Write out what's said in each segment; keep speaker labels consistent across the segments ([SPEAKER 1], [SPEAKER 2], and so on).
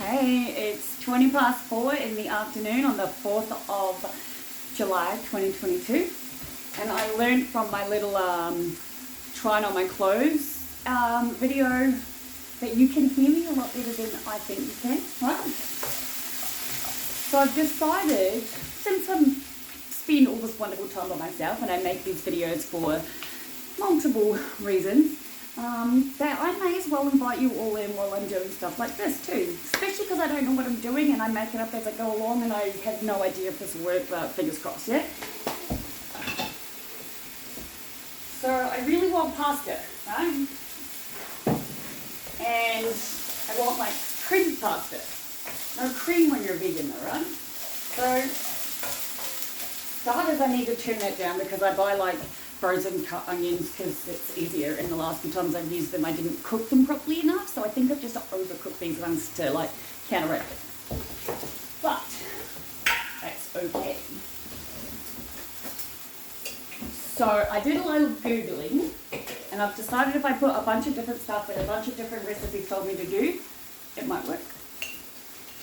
[SPEAKER 1] Hey, it's 20 past 4 in the afternoon on the 4th of July 2022, and I learned from my little trying on my clothes video that you can hear me a lot better than I think you can, right? So I've decided, since I spend all this wonderful time by myself and I make these videos for multiple reasons, that I may as well invite you all in while I'm doing stuff like this too. Especially because I don't know what I'm doing and I make it up as I go along and I have no idea if this will work, but fingers crossed, yeah? So I really want pasta, right? And I want like creamy pasta. No cream when you're vegan though, right? So, starters I need to turn that down because I buy like frozen cut onions because it's easier, and the last few times I've used them I didn't cook them properly enough, so I think I've just overcooked these ones to like counteract it. But that's okay. So I did a little Googling and I've decided if I put a bunch of different stuff that a bunch of different recipes told me to do, it might work.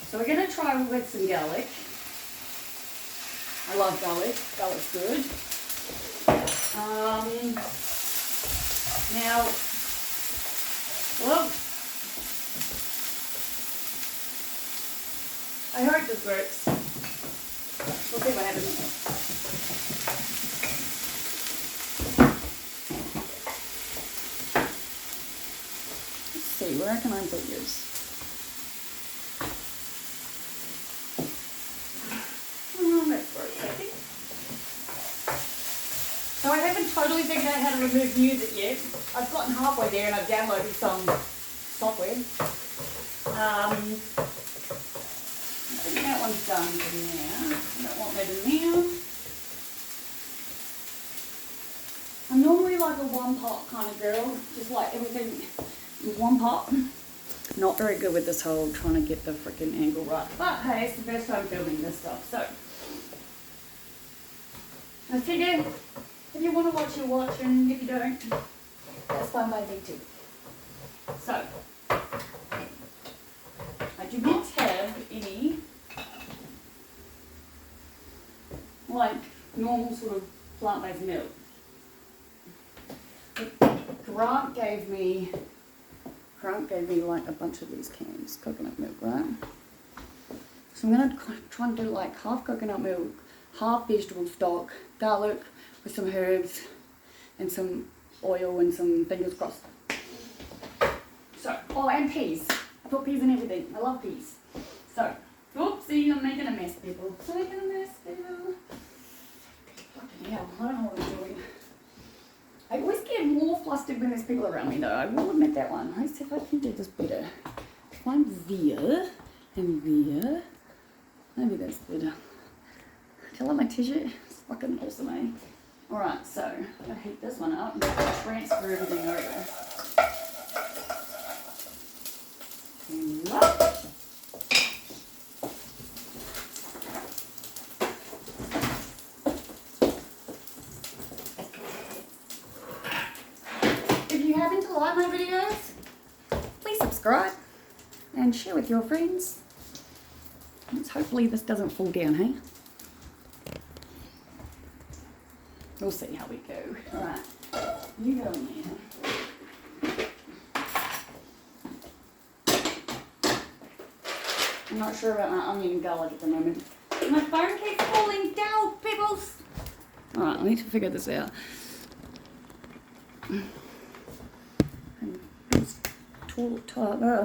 [SPEAKER 1] So we're going to try with some garlic. I love garlic. Garlic's good. Now, well, I hope this works. We'll see what happens. Let's see, where can I put yours? So I haven't totally figured out how to remove music yet. I've gotten halfway there and I've downloaded some software. I think that one's done for now. I don't want that in there. I'm normally like a one pot kind of girl, just like everything in one pot. Not very good with this whole trying to get the freaking angle right. But hey, it's the first time filming this stuff, so I figure if you want to watch, you watch, and if you don't, that's fine by me too. So, I do not have any like normal sort of plant-based milk. Grant gave me like a bunch of these cans, coconut milk, right? So I'm going to try and do like half coconut milk, half vegetable stock, garlic with some herbs and some oil and some fingers crossed. So, oh, and peas. I put peas in everything. I love peas. So, oopsie, I'm making a mess, people. I'm making a mess, people. Fucking hell, I don't know what I'm doing. I always get more flustered when there's people around me though. I will admit that one. Let's see if I can do this better. If I'm there and there, maybe that's better. Do you like my t-shirt? It's fucking awesome, eh? Alright, so I'm going to heat this one up and transfer everything over. And up. If you happen to like my videos, please subscribe and share with your friends. Let's hopefully this doesn't fall down, hey? We'll see how we go. Alright, you go in there. I'm not sure about my onion and garlic at the moment. My phone keeps falling down, peoples! Alright, I need to figure this out. I'm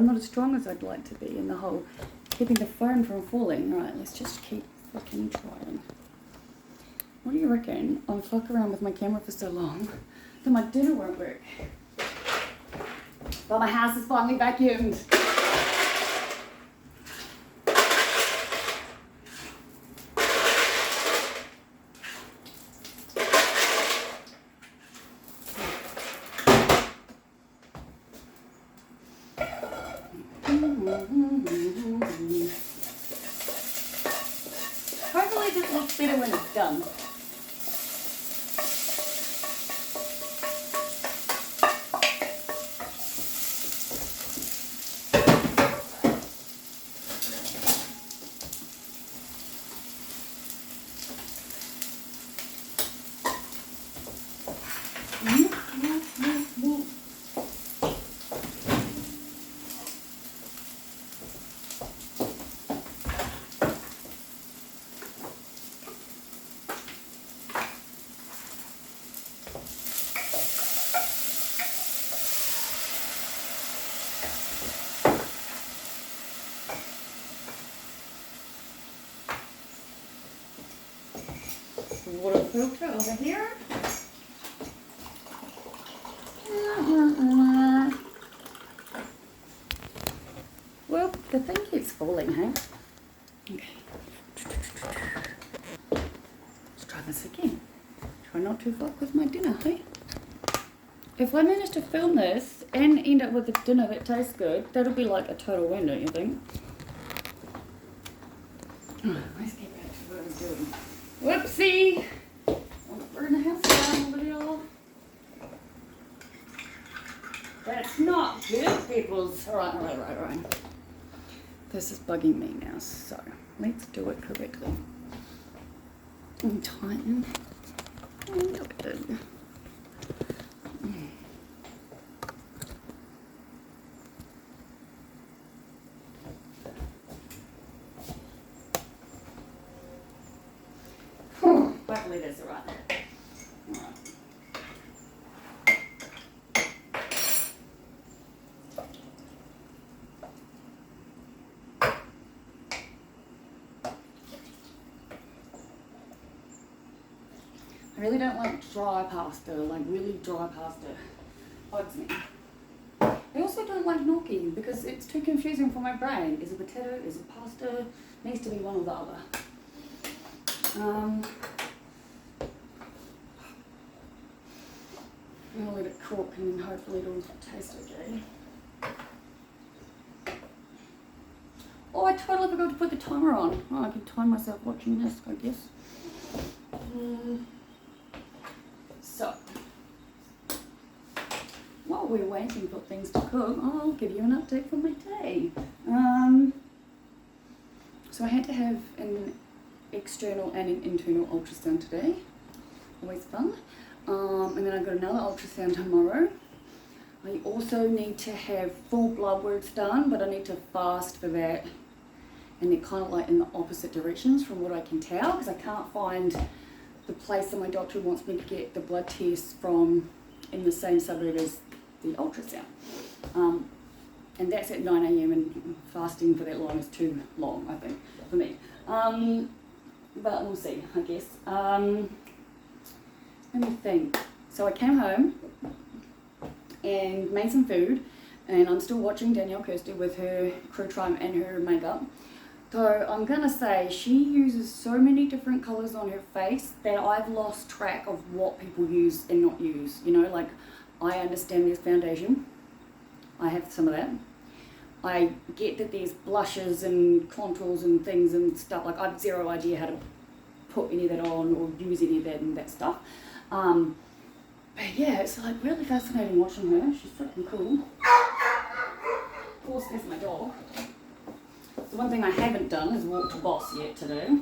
[SPEAKER 1] not as strong as I'd like to be in the whole keeping the phone from falling. Alright, let's just keep fucking trying. What do you reckon? I'll fuck around with my camera for so long that my dinner won't work. But my house is finally vacuumed. Hopefully this looks better when it's done. water filter over here. Well, the thing keeps falling, hey? Okay. Let's try this again. Try not to fuck with my dinner, hey? If I manage to film this and end up with a dinner that tastes good, that'll be like a total win, don't you think? Let's get back to what I was doing. Whoopsie! I'll burn the house down over there. That's not good, peoples. Alright. This is bugging me now, so let's do it correctly. And tighten. And good. Luckily that's alright. Alright. I really don't like dry pasta, like really dry pasta. Bugs me. I also don't like gnocchi because it's too confusing for my brain. Is it potato? Is it pasta? Needs to be one or the other. I'll let it cook and then hopefully it'll taste okay. Oh, I totally forgot to put the timer on. Oh, I can time myself watching this, I guess. So, while we're waiting for things to cook, I'll give you an update from my day. So I had to have an external and an internal ultrasound today. Always fun. And then I've got another ultrasound tomorrow. I also need to have full blood works done, but I need to fast for that. And they're kind of like in the opposite directions from what I can tell, because I can't find the place that my doctor wants me to get the blood tests from in the same suburb as the ultrasound. And that's at 9 AM and fasting for that long is too long, I think, for me. But we'll see, I guess. Let me think. So I came home and made some food, and I'm still watching Danielle Kirsty with her crew trim and her makeup. So I'm gonna say she uses so many different colors on her face that I've lost track of what people use and not use. You know, like I understand there's foundation. I have some of that. I get that there's blushes and contours and things and stuff. Like I have zero idea how to put any of that on or use any of that and that stuff. But yeah, it's like really fascinating watching her. She's freaking cool. Of course, there's my dog. So one thing I haven't done is walk to Boss yet today,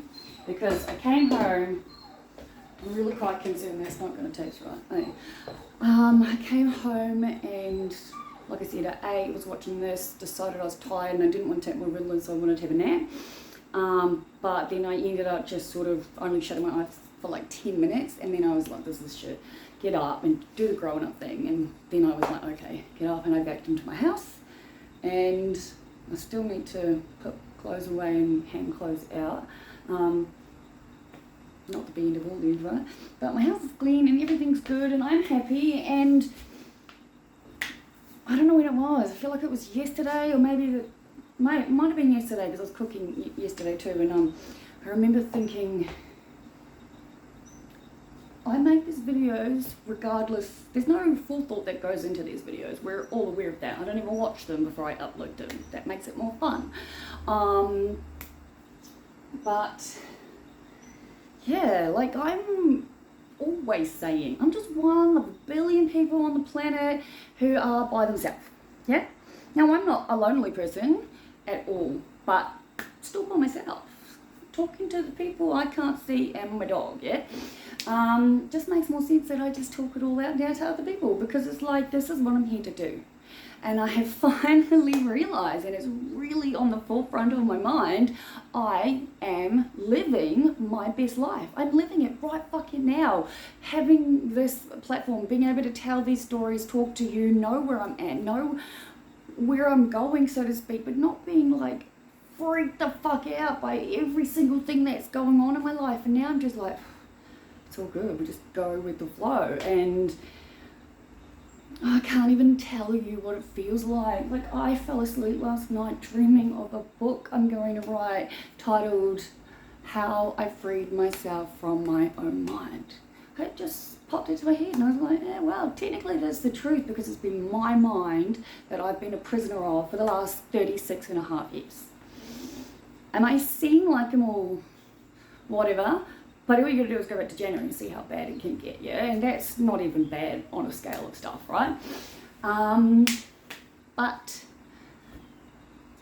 [SPEAKER 1] because I came home really quite concerned that's not going to taste right. I came home and, like I said, I ate, was watching this, decided I was tired and I didn't want to take my Ritalin, so I wanted to have a nap. But then I ended up just sort of only shutting my eyes for like 10 minutes, and then I was like, this is shit. Get up and do the growing up thing. And then I was like, okay, get up, and I vacuumed to my house, and I still need to put clothes away and hang clothes out. Not the end of all these, right? But my house is clean and everything's good and I'm happy, and I don't know when it was. I feel like it was yesterday, or maybe it might have been yesterday, because I was cooking yesterday too, and I remember thinking, I make these videos regardless. There's no forethought that goes into these videos. We're all aware of that. I don't even watch them before I upload them. That makes it more fun. But yeah, like I'm always saying, I'm just one of a billion people on the planet who are by themselves. Yeah? Now I'm not a lonely person at all, but still by myself. Talking to the people I can't see and my dog, yeah? Just makes more sense that I just talk it all out now to other people, because it's like, this is what I'm here to do. And I have finally realized, and it's really on the forefront of my mind, I am living my best life. I'm living it right fucking now. Having this platform, being able to tell these stories, talk to you, know where I'm at, know where I'm going, so to speak, but not being like freaked the fuck out by every single thing that's going on in my life. And now I'm just like, it's all good. We just go with the flow. And I can't even tell you what it feels like. Like, I fell asleep last night dreaming of a book I'm going to write titled How I Freed Myself from My Own Mind. It just popped into my head and I was like, yeah, well, technically that's the truth, because it's been my mind that I've been a prisoner of for the last 36 and a half years. And I seem like I'm all whatever, but all you gotta do is go back to January and see how bad it can get, yeah? And that's not even bad on a scale of stuff, right? But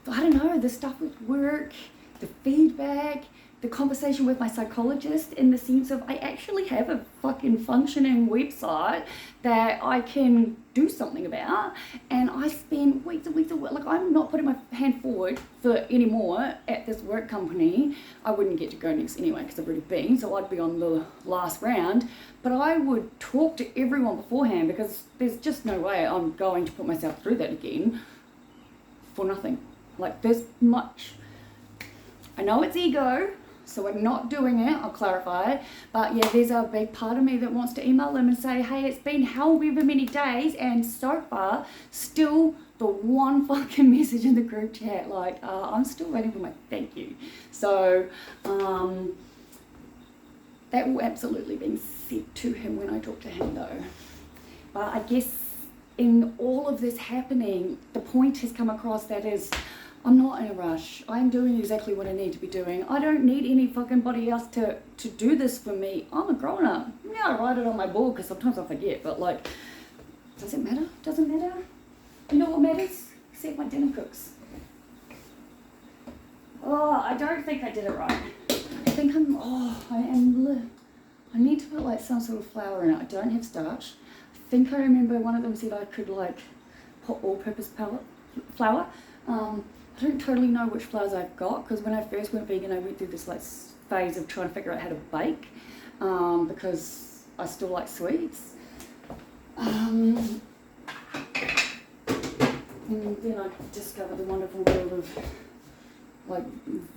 [SPEAKER 1] I don't know, the stuff with work, the feedback, the conversation with my psychologist, in the sense of I actually have a fucking functioning website that I can do something about, and I spend weeks and weeks of work. Like, I'm not putting my hand forward for anymore at this work company. I wouldn't get to go next anyway because I've already been, so I'd be on the last round, but I would talk to everyone beforehand because there's just no way I'm going to put myself through that again for nothing. Like, there's much, I know it's ego, so we're not doing it, I'll clarify it, but yeah, there's a big part of me that wants to email them and say, hey, it's been however many days, and so far, still the one fucking message in the group chat, like, I'm still waiting for my thank you. So, that will absolutely be said to him when I talk to him though. But I guess in all of this happening, the point has come across that is, I'm not in a rush. I'm doing exactly what I need to be doing. I don't need any fucking body else to do this for me. I'm a grown up. Yeah, I write it on my board because sometimes I forget, but like, does it matter? Doesn't matter? You know what matters? See if my dinner cooks. Oh, I don't think I did it right. I think I need to put like some sort of flour in it. I don't have starch. I think I remember one of them said I could like put all-purpose flour. I don't totally know which flours I've got, because when I first went vegan I went through this like phase of trying to figure out how to bake, because I still like sweets. And then I discovered the wonderful world of like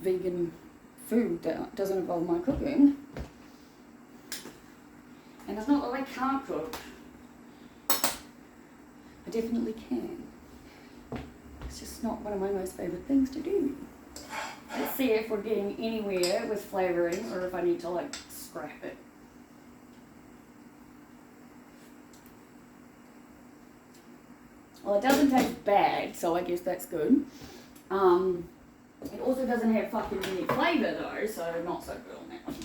[SPEAKER 1] vegan food that doesn't involve my cooking. And it's not that I can't cook. I definitely can. It's just not one of my most favourite things to do. Let's see if we're getting anywhere with flavouring, or if I need to like scrap it. Well, it doesn't taste bad, so I guess that's good. It also doesn't have fucking any flavour though, so not so good on that one.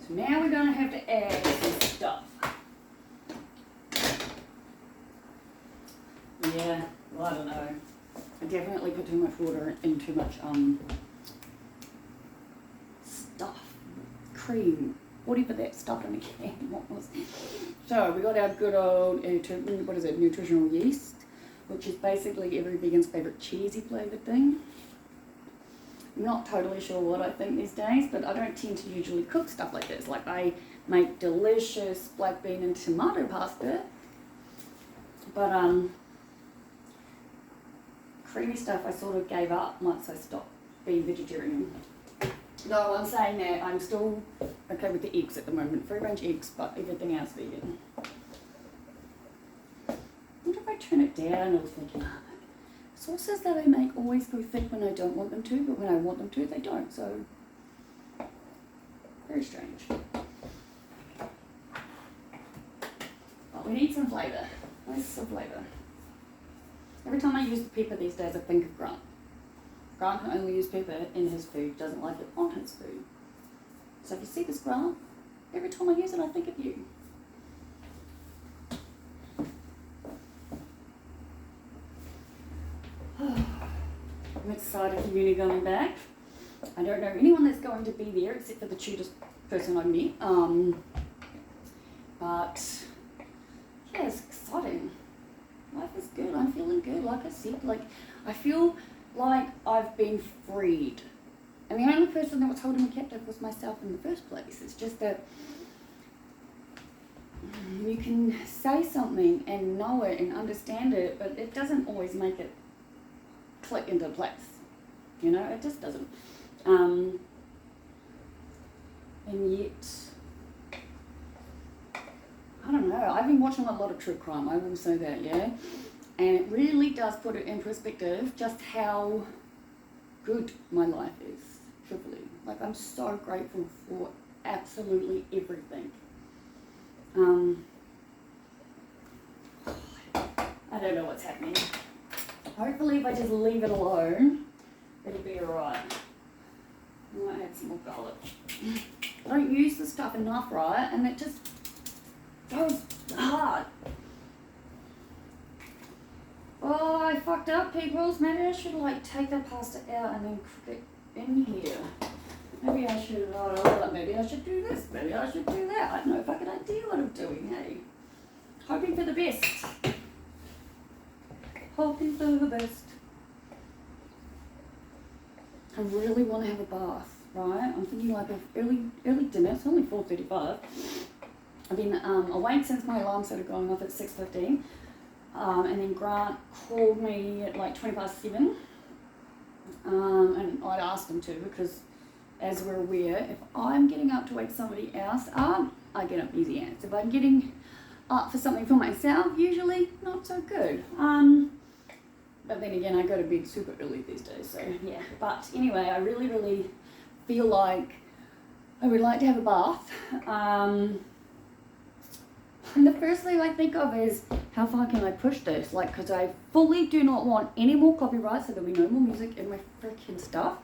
[SPEAKER 1] So now we're gonna have to add some stuff. Yeah, well, I don't know. I definitely put too much water and too much stuff, cream, whatever that stuff in the can was. So we got our good old, what is it, nutritional yeast, which is basically every vegan's favourite cheesy flavoured thing. I'm not totally sure what I think these days, but I don't tend to usually cook stuff like this. Like, I make delicious black bean and tomato pasta, but creamy stuff I sort of gave up once I stopped being vegetarian. Though I'm saying that I'm still okay with the eggs at the moment, free range eggs, but everything else vegan. I wonder if I turn it down, I was thinking, sauces that I make always go thick when I don't want them to, but when I want them to, they don't, so very strange. But we need some flavour. Where's some flavour? Every time I use the pepper these days, I think of Grant. Grant can only use pepper in his food, doesn't like it on his food. So if you see this, Grant, every time I use it, I think of you. I'm excited for uni coming back. I don't know anyone that's going to be there except for the tutors person I met. But yeah, it's exciting. Life is good. I'm feeling good. Like I said, like I feel like I've been freed. And the only person that was holding me captive was myself in the first place. It's just that you can say something and know it and understand it, but it doesn't always make it click into place. You know, it just doesn't. And yet, I don't know, I've been watching a lot of true crime, I will say that, yeah? And it really does put it in perspective just how good my life is, truthfully. Like, I'm so grateful for absolutely everything. I don't know what's happening. Hopefully if I just leave it alone, it'll be alright. I might add some more garlic. I don't use the stuff enough, right? And it just goes hard. Oh, I fucked up, peoples. Maybe I should like take the pasta out and then cook it in here. Maybe I should, maybe I should do this, maybe I should do that. I have no fucking idea what I'm doing, hey? Hoping for the best. Hoping for the best. I really want to have a bath, right? I'm thinking like an early dinner. It's only 4:35. I've been awake since my alarm started going off at 6:15. And then Grant called me at like 7:20. And I'd asked him to because, as we're aware, if I'm getting up to wake somebody else up, I get up easy ants. If I'm getting up for something for myself, usually not so good. But then again, I go to bed super early these days, so yeah. But anyway, I really feel like I would like to have a bath. And the first thing I think of is, how far can I push this? Like, because I fully do not want any more copyrights, so there'll be no more music in my freaking stuff.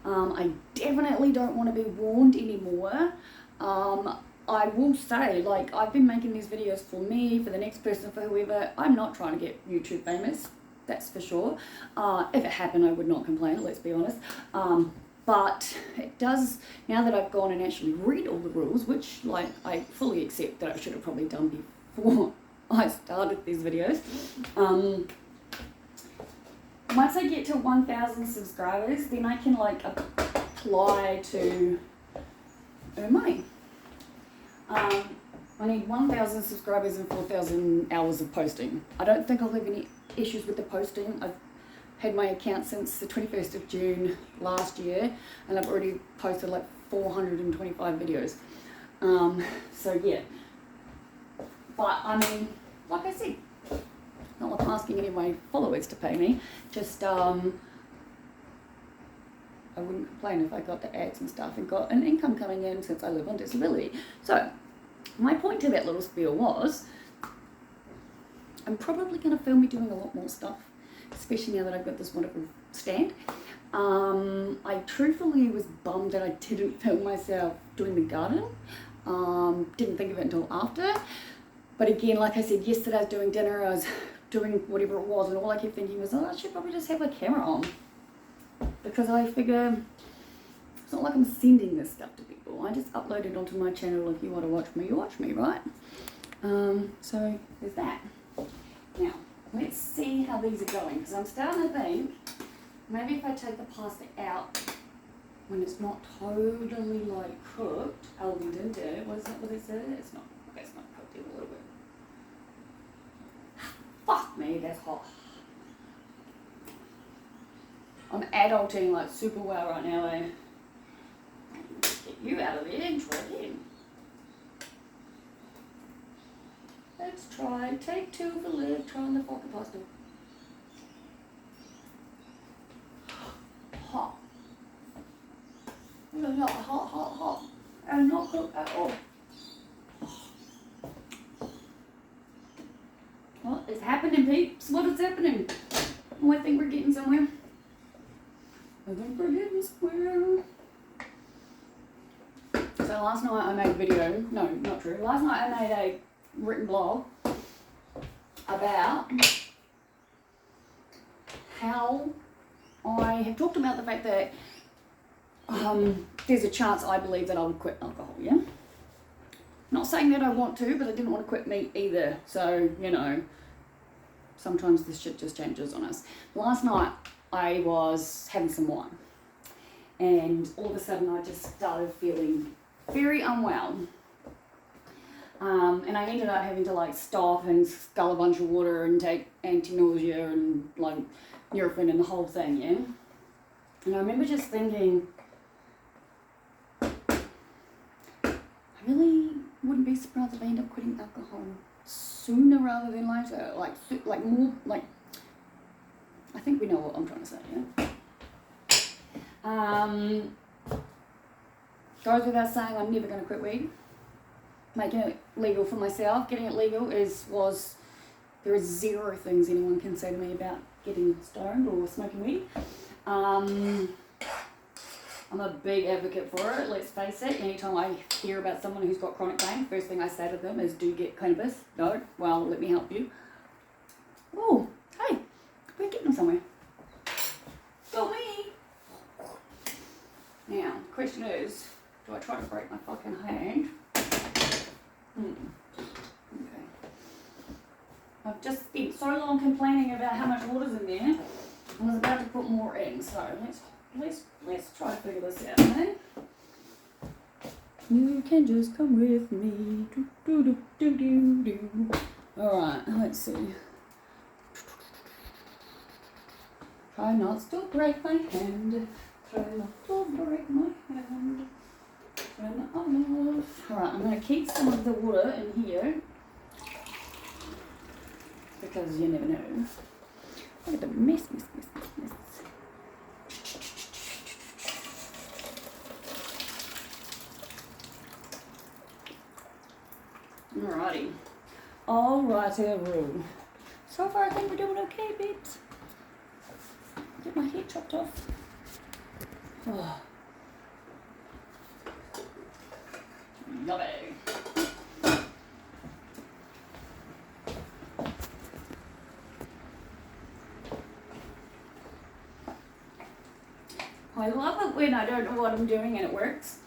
[SPEAKER 1] I definitely don't want to be warned anymore. I will say, like, I've been making these videos for me, for the next person, for whoever. I'm not trying to get YouTube famous, that's for sure. If it happened, I would not complain, let's be honest. But it does, now that I've gone and actually read all the rules, which, like, I fully accept that I should have probably done before I started these videos. Once I get to 1,000 subscribers, then I can, like, apply to earn money. I need 1,000 subscribers and 4,000 hours of posting. I don't think I'll have any issues with the posting. I've had my account since the 21st of June last year, and I've already posted like 425 videos. So yeah. But I mean, like I said, not like I'm asking any of my followers to pay me, just I wouldn't complain if I got the ads and stuff and got an income coming in since I live on disability. So my point to that little spiel was, I'm probably going to film me doing a lot more stuff, especially now that I've got this wonderful stand. I truthfully was bummed that I didn't film myself doing the garden. Didn't think of it until after. But again, like I said, yesterday I was doing dinner, I was doing whatever it was, and all I kept thinking was, oh, I should probably just have my camera on. Because I figure, it's not like I'm sending this stuff to people. I just upload it onto my channel. If you want to watch me, you watch me, right? So there's that. Now, let's see how these are going, because I'm starting to think, maybe if I take the pasta out when it's not totally like cooked, al dente, what is that what they said? It's not, okay, it's not cooked even a little bit. Fuck me, that's hot. I'm adulting like super well right now, eh? Get you out of there and try again. Let's try, take two for Liv, trying the fucking pasta. Hot. Hot. And not cooked at all. What is happening, peeps? What is happening? Oh, I think we're getting somewhere. I think we're getting somewhere. So last night I made a video, no, not true. Last night I made a written blog about how I have talked about the fact that there's a chance I believe that I would quit alcohol, yeah? Not saying that I want to, but I didn't want to quit meat either. So, you know, sometimes this shit just changes on us. Last night I was having some wine, and all of a sudden I just started feeling very unwell. And I ended up having to like stop and scull a bunch of water and take anti-nausea and like Nurofen and the whole thing, yeah? And I remember just thinking, I really wouldn't be surprised if I end up quitting alcohol sooner rather than later. Like more, like, I think we know what I'm trying to say, yeah? Goes without saying, I'm never going to quit weed. Making it legal for myself, getting it legal there is zero things anyone can say to me about getting stoned or smoking weed. I'm a big advocate for it, let's face it. Anytime I hear about someone who's got chronic pain, first thing I say to them is, do get cannabis? No? Well, let me help you. Oh, hey, we're getting somewhere. Got me! Now, the question is, do I try to break my fucking hand? Okay. I've just spent so long complaining about how much water's in there. I was about to put more in, so let's try to figure this out, eh? You can just come with me. Do, do, do, do, do, do. Alright, let's see. Try not to break my hand. Try not to break my hand. Turn it off. Alright, I'm going to keep some of the water in here. Because you never know. Look at the mess. Alrighty. Alrighty. So far I think we're doing okay, babes. Get my head chopped off. Oh. Yummy. I love it when I don't know what I'm doing and it works.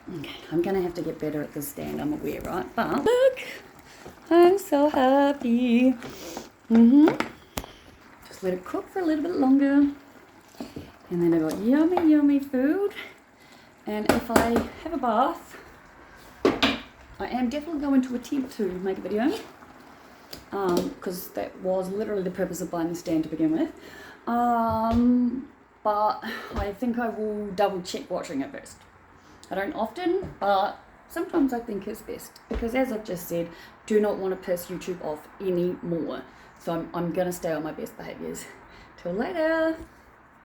[SPEAKER 1] Okay, I'm gonna have to get better at this stand, I'm aware, right? But look, I'm so happy. Just let it cook for a little bit longer. And then I got yummy food. And if I have a bath, I am definitely going to attempt to make a video, because that was literally the purpose of buying the stand to begin with. But I think I will double check watching it first. I don't often, but sometimes I think it's best, because as I've just said, do not want to piss YouTube off anymore. So I'm going to stay on my best behaviours. Till later.